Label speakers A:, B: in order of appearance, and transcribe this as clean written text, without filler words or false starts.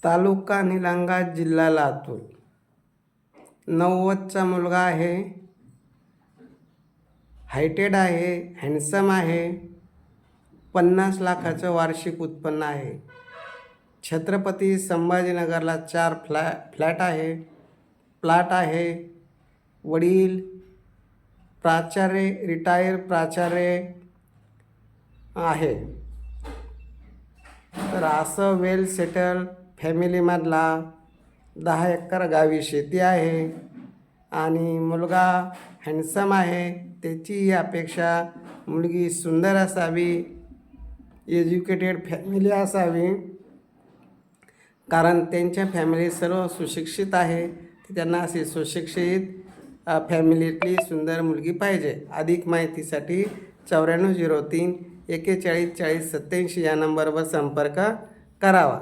A: तालुका निलंगा, जिल्हा लातूर. 90चा मुलगा आहे, हायटेड आहे, हँडसम आहे, 50 लाखाचं वार्षिक उत्पन्न आहे. छत्रपती संभाजीनगरला 4 फ्लॅट आहे, प्लॉट आहे. वडील प्राचार्य, रिटायर प्राचार्य आहे. तर असं वेल सेटल फॅमिलीमधला 10 एकर गावी शेती आहे आणि मुलगा हँडसम आहे. त्याची अपेक्षा मुलगी सुंदर असावी, एज्युकेटेड फॅमिली असावी, कारण त्यांच्या फॅमिली सर्व सुशिक्षित आहे. त्यांना अशी सुशिक्षित फॅमिलीतली सुंदर मुलगी पाहिजे. अधिक माहितीसाठी 9403 41 40 87 या नंबरवर संपर्क करावा.